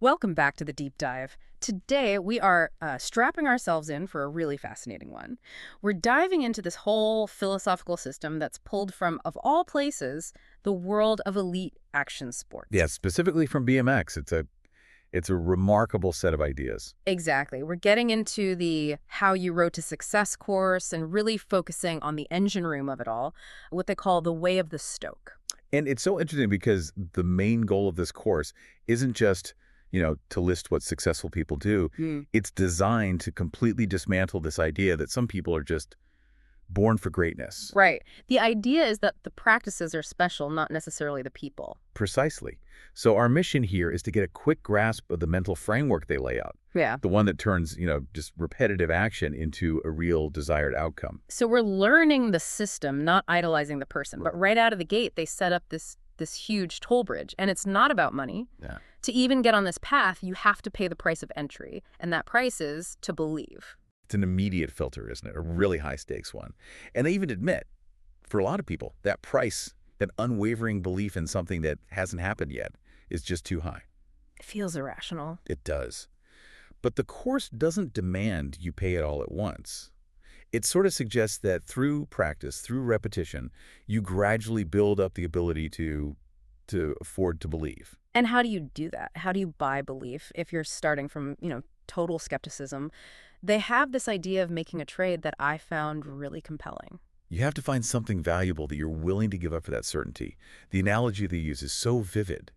Welcome back to the deep dive. Today, we are strapping ourselves in for a really fascinating one. We're diving into this whole philosophical system that's pulled from, of all places, the world of elite action sports. Yeah, specifically from BMX. It's a remarkable set of ideas. Exactly. We're getting into the How You Rode to Success course and really focusing on the engine room of it all, what they call the Way of the Stoke. And it's so interesting because the main goal of this course isn't just, to list what successful people do. It's designed to completely dismantle this idea that some people are just born for greatness. Right. The idea is that the practices are special, not necessarily the people. Precisely. So our mission here is to get a quick grasp of the mental framework they lay out, Yeah. the one that turns, just repetitive action into a real desired outcome. So we're learning the system, not idolizing the person. But right out of the gate, they set up this huge toll bridge. And it's not about money. Yeah. To even get on this path, you have to pay the price of entry. And that price is to believe. It's an immediate filter, isn't it? A really high stakes one. And they even admit, for a lot of people, that price, that unwavering belief in something that hasn't happened yet is just too high. It feels irrational. It does. But the course doesn't demand you pay it all at once. It sort of suggests that through practice, through repetition, you gradually build up the ability to afford to believe. And how do you do that? How do you buy belief if you're starting from, total skepticism? They have this idea of making a trade that I found really compelling. You have to find something valuable that you're willing to give up for that certainty. The analogy they use is so vivid.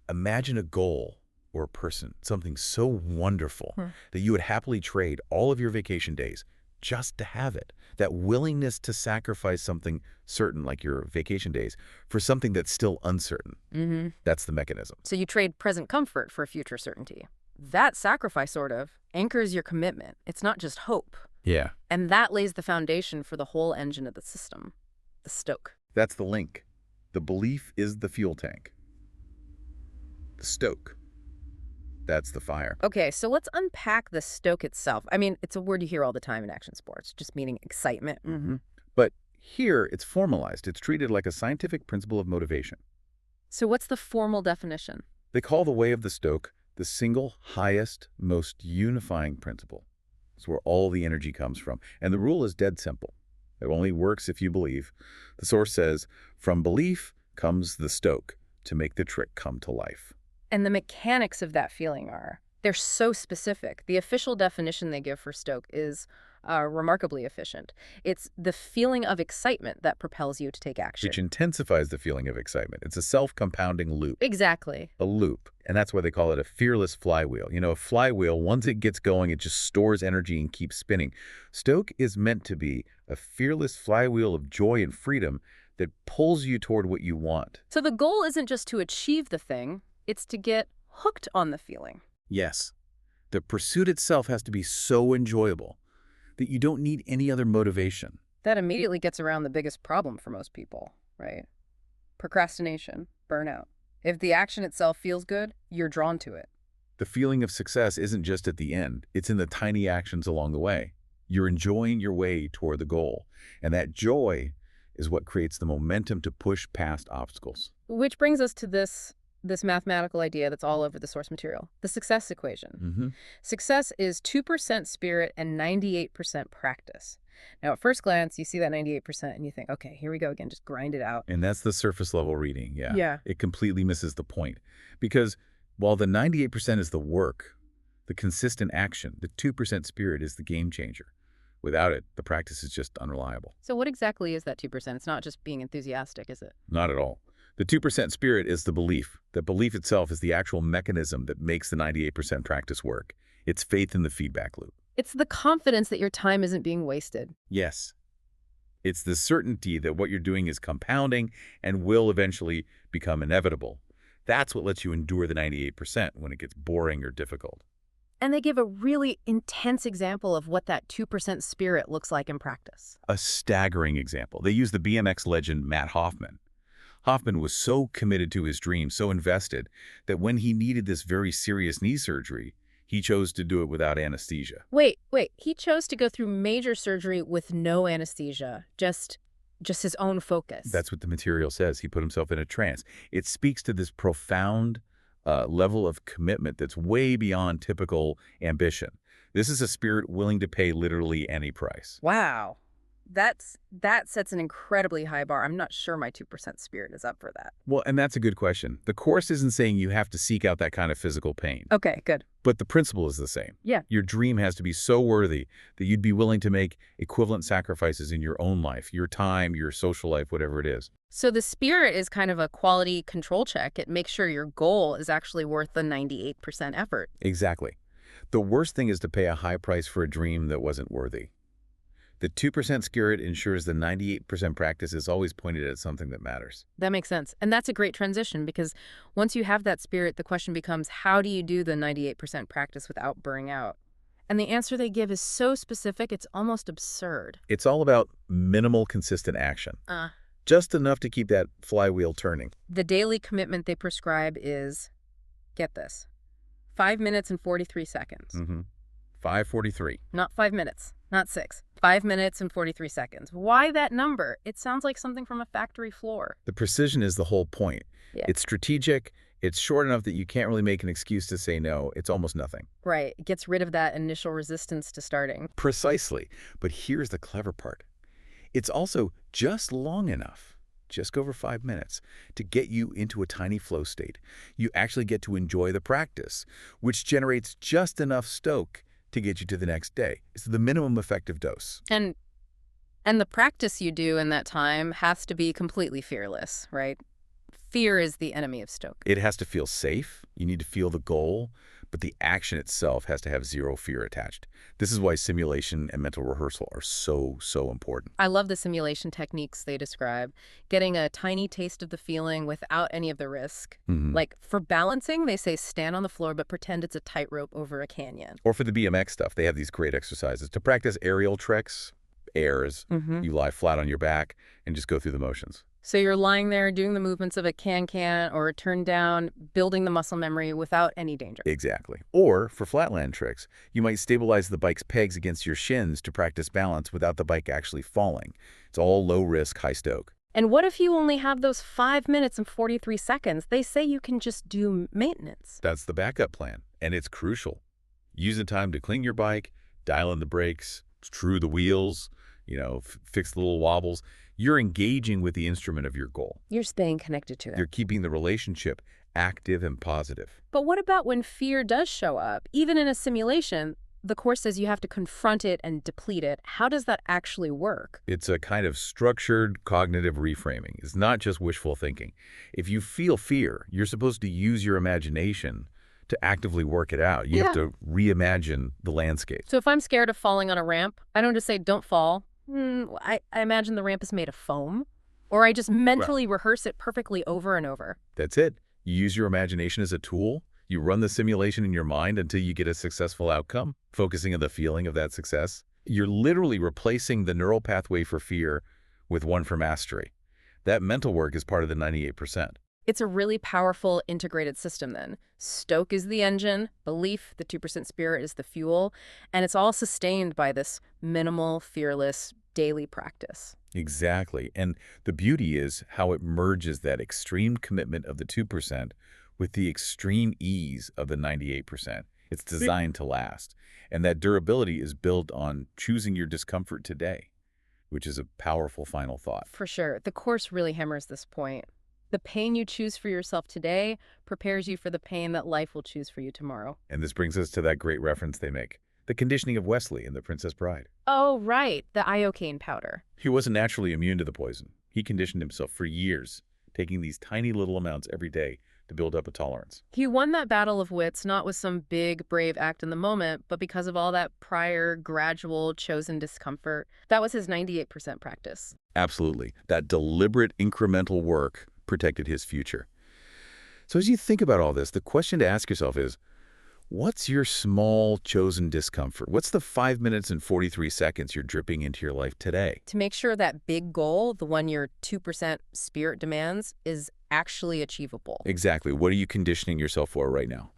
Imagine a goal or a person, something so wonderful that you would happily trade all of your vacation days just to have it. That willingness to sacrifice something certain, like your vacation days, for something that's still uncertain. That's the mechanism. So you trade present comfort for future certainty. That sacrifice sort of anchors your commitment. It's not just hope. Yeah. And that lays the foundation for the whole engine of the system, the stoke. That's the link. The belief is the fuel tank. The stoke. That's the fire. Okay, so let's unpack the stoke itself. I mean, it's a word you hear all the time in action sports, just meaning excitement. But here, it's formalized. It's treated like a scientific principle of motivation. So what's the formal definition? They call the way of the stoke the single highest, most unifying principle. It's where all the energy comes from. And the rule is dead simple. It only works if you believe. The source says, from belief comes the stoke to make the trick come to life. And the mechanics of that feeling they're so specific. The official definition they give for stoke is remarkably efficient. It's the feeling of excitement that propels you to take action. Which intensifies the feeling of excitement. It's a self-compounding loop. Exactly. A loop. And that's why they call it a fearless flywheel. A flywheel, once it gets going, it just stores energy and keeps spinning. Stoke is meant to be a fearless flywheel of joy and freedom that pulls you toward what you want. So the goal isn't just to achieve the thing, it's to get hooked on the feeling. Yes. The pursuit itself has to be so enjoyable that you don't need any other motivation. That immediately gets around the biggest problem for most people, right? Procrastination, burnout. If the action itself feels good, you're drawn to it. The feeling of success isn't just at the end. It's in the tiny actions along the way. You're enjoying your way toward the goal. And that joy is what creates the momentum to push past obstacles. Which brings us to this mathematical idea that's all over the source material, the success equation. Success is 2% spirit and 98% practice. Now, at first glance, you see that 98% and you think, okay, here we go again, just grind it out. And that's the surface level reading, yeah. Yeah. It completely misses the point. Because while the 98% is the work, the consistent action, the 2% spirit is the game changer. Without it, the practice is just unreliable. So what exactly is that 2%? It's not just being enthusiastic, is it? Not at all. The 2% spirit is the belief. The belief itself is the actual mechanism that makes the 98% practice work. It's faith in the feedback loop. It's the confidence that your time isn't being wasted. Yes. It's the certainty that what you're doing is compounding and will eventually become inevitable. That's what lets you endure the 98% when it gets boring or difficult. And they give a really intense example of what that 2% spirit looks like in practice. A staggering example. They use the BMX legend Matt Hoffman. Hoffman was so committed to his dream, so invested, that when he needed this very serious knee surgery, he chose to do it without anesthesia. Wait. He chose to go through major surgery with no anesthesia, just his own focus. That's what the material says. He put himself in a trance. It speaks to this profound level of commitment that's way beyond typical ambition. This is a spirit willing to pay literally any price. Wow. That sets an incredibly high bar. I'm not sure my 2% spirit is up for that. Well, and that's a good question. The Course isn't saying you have to seek out that kind of physical pain. Okay, good. But the principle is the same. Yeah. Your dream has to be so worthy that you'd be willing to make equivalent sacrifices in your own life, your time, your social life, whatever it is. So the spirit is kind of a quality control check. It makes sure your goal is actually worth the 98% effort. Exactly. The worst thing is to pay a high price for a dream that wasn't worthy. The 2% spirit ensures the 98% practice is always pointed at something that matters. That makes sense. And that's a great transition because once you have that spirit, the question becomes, how do you do the 98% practice without burning out? And the answer they give is so specific, it's almost absurd. It's all about minimal, consistent action. Just enough to keep that flywheel turning. The daily commitment they prescribe is, get this, 5 minutes and 43 seconds. 5:43. Not 5 minutes, not 6. 5 minutes and 43 seconds. Why that number? It sounds like something from a factory floor. The precision is the whole point. Yeah. It's strategic. It's short enough that you can't really make an excuse to say no. It's almost nothing. Right. It gets rid of that initial resistance to starting. Precisely. But here's the clever part. It's also just long enough, just over 5 minutes, to get you into a tiny flow state. You actually get to enjoy the practice, which generates just enough stoke to get you to the next day. It's the minimum effective dose. And the practice you do in that time has to be completely fearless, right? Fear is the enemy of stoke. It has to feel safe. You need to feel the goal, but the action itself has to have zero fear attached. This is why simulation and mental rehearsal are so important. I love the simulation techniques they describe. Getting a tiny taste of the feeling without any of the risk. Like for balancing, they say stand on the floor but pretend it's a tightrope over a canyon. Or for the BMX stuff, they have these great exercises. To practice aerial tricks, airs, you lie flat on your back and just go through the motions. So you're lying there doing the movements of a can-can or a turn down, building the muscle memory without any danger. Exactly. Or for flatland tricks, you might stabilize the bike's pegs against your shins to practice balance without the bike actually falling. It's all low risk, high stoke. And what if you only have those 5 minutes and 43 seconds? They say you can just do maintenance. That's the backup plan, and it's crucial. Use the time to clean your bike, dial in the brakes, screw the wheels, fix the little wobbles. You're engaging with the instrument of your goal. You're staying connected to it. You're keeping the relationship active and positive. But what about when fear does show up? Even in a simulation, the Course says you have to confront it and deplete it. How does that actually work? It's a kind of structured cognitive reframing. It's not just wishful thinking. If you feel fear, you're supposed to use your imagination to actively work it out. You have to reimagine the landscape. So if I'm scared of falling on a ramp, I don't just say, don't fall. I imagine the ramp is made of foam. Or I just mentally rehearse it perfectly over and over. That's it. You use your imagination as a tool. You run the simulation in your mind until you get a successful outcome, focusing on the feeling of that success. You're literally replacing the neural pathway for fear with one for mastery. That mental work is part of the 98%. It's a really powerful integrated system then. Stoke is the engine, belief, the 2% spirit is the fuel, and it's all sustained by this minimal, fearless, daily practice. Exactly. And the beauty is how it merges that extreme commitment of the 2% with the extreme ease of the 98%. It's designed to last. And that durability is built on choosing your discomfort today, which is a powerful final thought. For sure. The Course really hammers this point. The pain you choose for yourself today prepares you for the pain that life will choose for you tomorrow. And this brings us to that great reference they make, the conditioning of Wesley in The Princess Bride. Oh, right, the iocane powder. He wasn't naturally immune to the poison. He conditioned himself for years, taking these tiny little amounts every day to build up a tolerance. He won that battle of wits not with some big, brave act in the moment, but because of all that prior, gradual, chosen discomfort. That was his 98% practice. Absolutely. That deliberate, incremental work protected his future. So as you think about all this, the question to ask yourself is, what's your small chosen discomfort? What's the 5 minutes and 43 seconds you're dripping into your life today? To make sure that big goal, the one your 2% spirit demands, is actually achievable. Exactly. What are you conditioning yourself for right now?